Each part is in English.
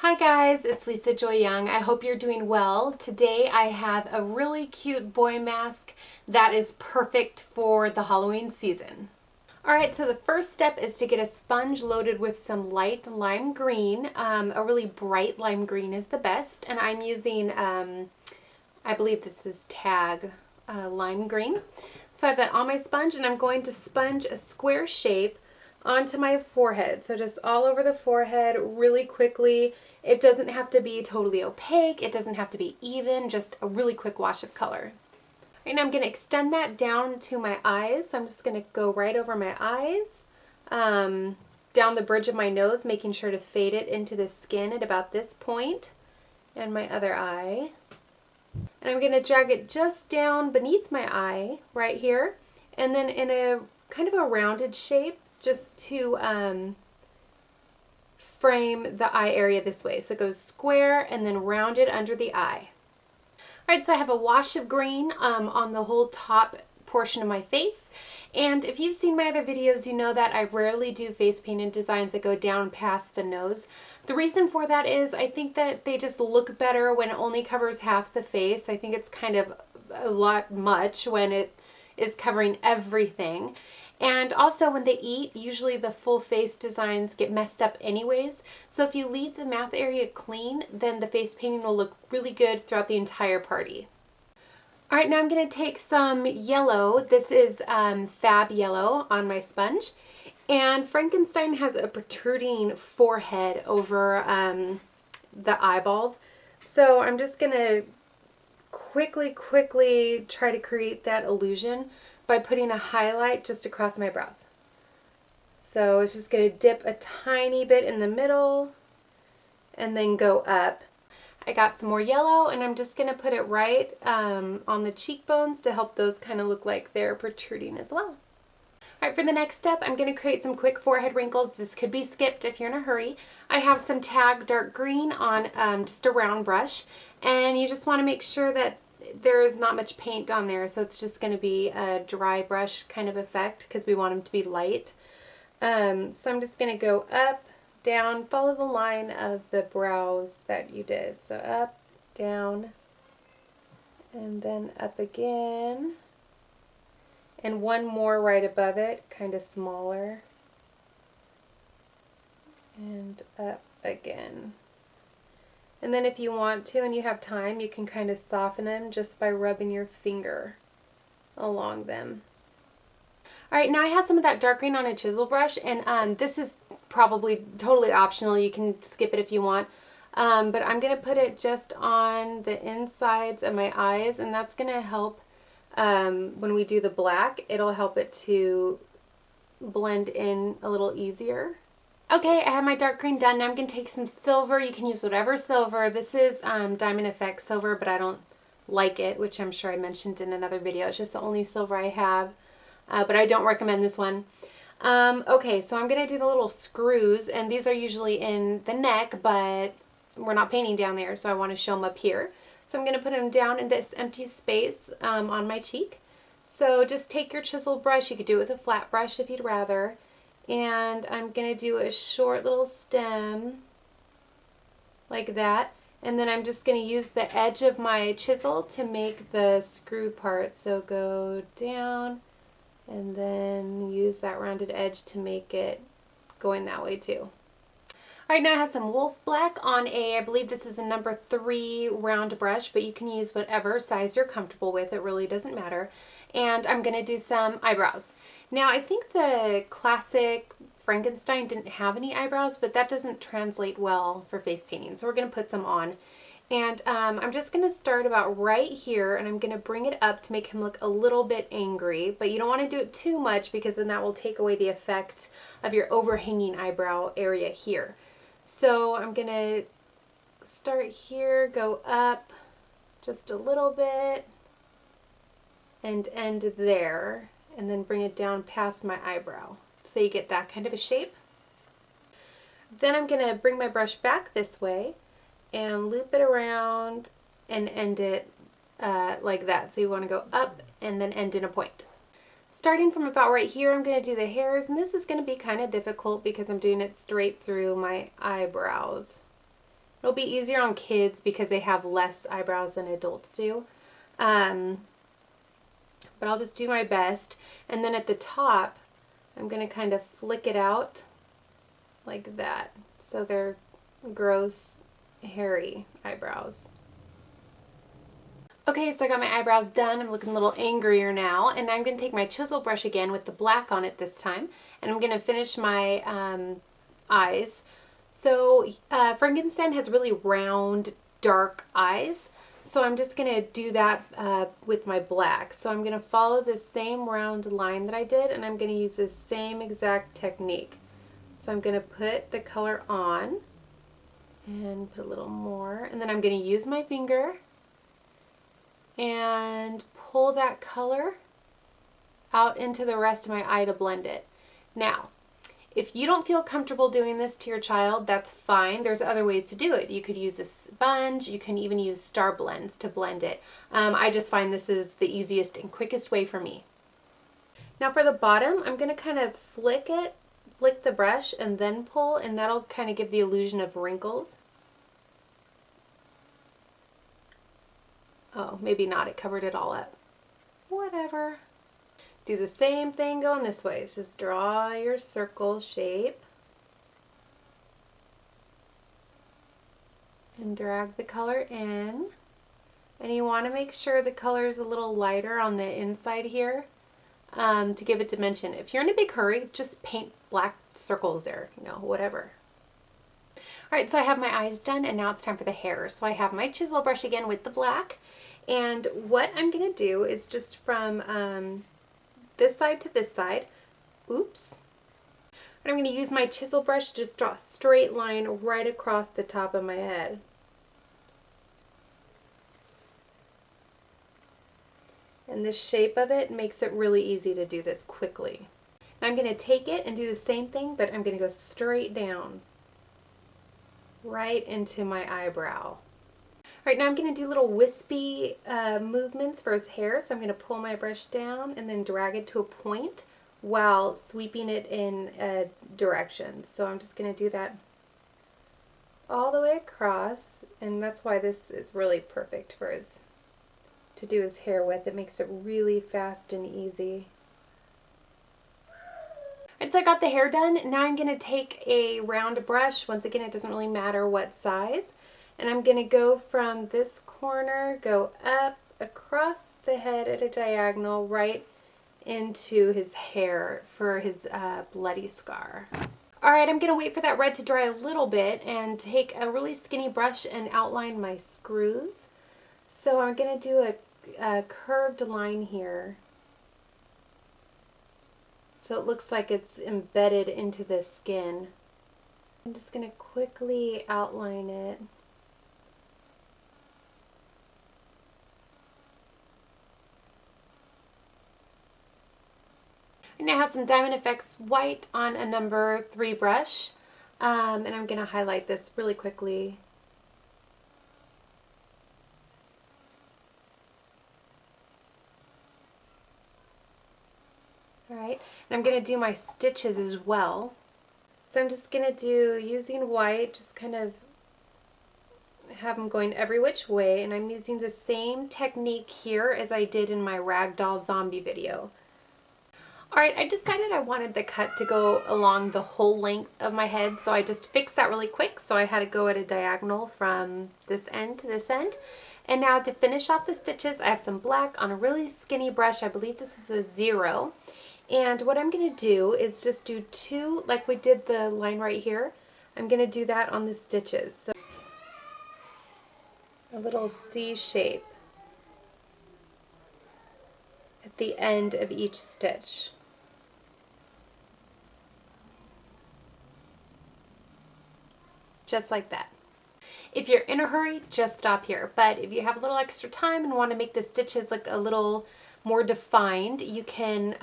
Hi guys, it's Lisa Joy Young. I hope you're doing well. Today I have a really cute boy mask that is perfect for the Halloween season. Alright, so the first step is to get a sponge loaded with some light lime green. A really bright lime green is the best, and I'm using, I believe this is Tag lime green. So I have that on my sponge, and I'm going to sponge a square shape onto my forehead. So just all over the forehead really quickly. It doesn't have to be totally opaque. It doesn't have to be even, just a really quick wash of color. Right now I'm going to extend that down to my eyes. So I'm just going to go right over my eyes, down the bridge of my nose, making sure to fade it into the skin at about this point, and my other eye. And I'm going to drag it just down beneath my eye right here, and then in a kind of a rounded shape just to frame the eye area this way. So it goes square and then rounded under the eye. All right, so I have a wash of green on the whole top portion of my face. And if you've seen my other videos, you know that I rarely do face painted designs that go down past the nose. The reason for that is I think that they just look better when it only covers half the face. I think it's kind of a lot much when it is covering everything. And also when they eat, usually the full face designs get messed up anyways. So if you leave the mouth area clean, then the face painting will look really good throughout the entire party. All right, now I'm going to take some yellow. This is Fab Yellow on my sponge. And Frankenstein has a protruding forehead over the eyeballs. So I'm just going to quickly try to create that illusion by putting a highlight just across my brows. So it's just going to dip a tiny bit in the middle and then go up. I got some more yellow, and I'm just going to put it right on the cheekbones to help those kind of look like they're protruding as well. All right, for the next step, I'm going to create some quick forehead wrinkles. This could be skipped if you're in a hurry. I have some Tag dark green on just a round brush, and you just want to make sure that there's not much paint on there, so it's just going to be a dry brush kind of effect because we want them to be light. So I'm just going to go up, down, follow the line of the brows that you did. So up, down, and then up again. And one more right above it, kind of smaller. And up again. And then if you want to and you have time, you can kind of soften them just by rubbing your finger along them. All right, now I have some of that dark green on a chisel brush, and this is probably totally optional. You can skip it if you want. But I'm going to put it just on the insides of my eyes, and that's going to help when we do the black. It'll help it to blend in a little easier. Okay, I have my dark green done. Now I'm going to take some silver. You can use whatever silver. This is Diamond Effects silver, but I don't like it, which I'm sure I mentioned in another video. It's just the only silver I have, but I don't recommend this one. Okay, so I'm going to do the little screws, and these are usually in the neck, but we're not painting down there, so I want to show them up here. So I'm going to put them down in this empty space on my cheek. So just take your chisel brush. You could do it with a flat brush if you'd rather. And I'm going to do a short little stem like that. And then I'm just going to use the edge of my chisel to make the screw part. So go down and then use that rounded edge to make it going that way too. All right, now I have some Wolfe black on I believe this is a number 3 round brush, but you can use whatever size you're comfortable with. It really doesn't matter. And I'm going to do some eyebrows. Now, I think the classic Frankenstein didn't have any eyebrows, but that doesn't translate well for face painting, so we're going to put some on. And I'm just going to start about right here, and I'm going to bring it up to make him look a little bit angry, but you don't want to do it too much because then that will take away the effect of your overhanging eyebrow area here. So I'm going to start here, go up just a little bit, and end there. And then bring it down past my eyebrow. So you get that kind of a shape. Then I'm going to bring my brush back this way and loop it around and end it like that. So you want to go up and then end in a point. Starting from about right here, I'm going to do the hairs, and this is going to be kind of difficult because I'm doing it straight through my eyebrows. It'll be easier on kids because they have less eyebrows than adults do. But I'll just do my best. And then at the top, I'm going to kind of flick it out like that. So they're gross, hairy eyebrows. Okay, so I got my eyebrows done. I'm looking a little angrier now. And I'm going to take my chisel brush again with the black on it this time. And I'm going to finish my eyes. So Frankenstein has really round, dark eyes. So I'm just going to do that with my black. So I'm going to follow the same round line that I did, and I'm going to use the same exact technique. So I'm going to put the color on and put a little more. And then I'm going to use my finger and pull that color out into the rest of my eye to blend it. Now, if you don't feel comfortable doing this to your child, that's fine. There's other ways to do it. You could use a sponge. You can even use star blends to blend it. I just find this is the easiest and quickest way for me. Now for the bottom, I'm going to kind of flick the brush and then pull, and that'll kind of give the illusion of wrinkles. Oh, maybe not. It covered it all up. Whatever. Do the same thing going this way. So just draw your circle shape and drag the color in. And you want to make sure the color is a little lighter on the inside here to give it dimension. If you're in a big hurry, just paint black circles there, whatever. All right, so I have my eyes done, and now it's time for the hair. So I have my chisel brush again with the black. And what I'm going to do is just from this side to this side. Oops. And I'm going to use my chisel brush to just draw a straight line right across the top of my head. And the shape of it makes it really easy to do this quickly. And I'm going to take it and do the same thing, but I'm going to go straight down right into my eyebrow. All right, now I'm going to do little wispy movements for his hair. So I'm going to pull my brush down and then drag it to a point while sweeping it in directions. So I'm just going to do that all the way across, and that's why this is really perfect for to do his hair with. It makes it really fast and easy. So I got the hair done. Now I'm going to take a round brush. Once again, it doesn't really matter what size. And I'm going to go from this corner, go up across the head at a diagonal right into his hair for his bloody scar. Alright, I'm going to wait for that red to dry a little bit and take a really skinny brush and outline my screws. So I'm going to do a curved line here. So it looks like it's embedded into the skin. I'm just going to quickly outline it. I now have some Diamond Effects white on a number 3 brush, and I'm going to highlight this really quickly. Alright, and I'm going to do my stitches as well. So I'm just going to do, using white, just kind of have them going every which way, and I'm using the same technique here as I did in my ragdoll zombie video. Alright, I decided I wanted the cut to go along the whole length of my head, so I just fixed that really quick. So I had to go at a diagonal from this end to this end. And now to finish off the stitches, I have some black on a really skinny brush. I believe this is a 0. And what I'm going to do is just do 2, like we did the line right here. I'm going to do that on the stitches. So a little C shape at the end of each stitch. Just like that. If you're in a hurry, just stop here. But if you have a little extra time and want to make the stitches look a little more defined, you can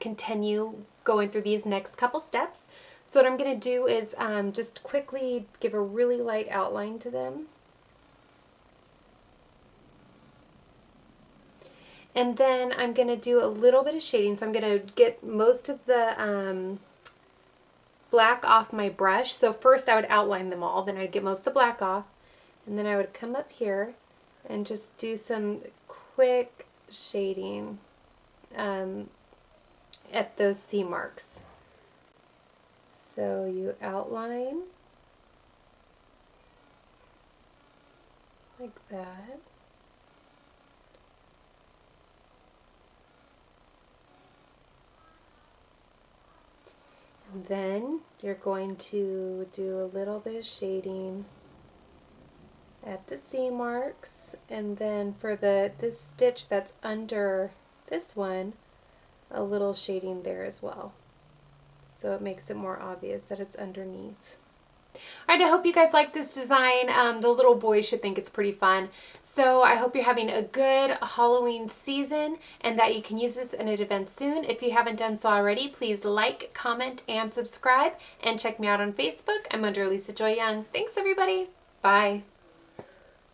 continue going through these next couple steps. So what I'm going to do is just quickly give a really light outline to them. And then I'm going to do a little bit of shading. So I'm going to get most of the black off my brush. So first I would outline them all, then I'd get most of the black off, and then I would come up here and just do some quick shading at those C marks. So you outline like that. And then you're going to do a little bit of shading at the C marks, and then for this stitch that's under this one, a little shading there as well. So it makes it more obvious that it's underneath. All right, I hope you guys like this design. The little boys should think it's pretty fun. So I hope you're having a good Halloween season and that you can use this in an event soon. If you haven't done so already, please like, comment, and subscribe. And check me out on Facebook. I'm under Lisa Joy Young. Thanks, everybody. Bye.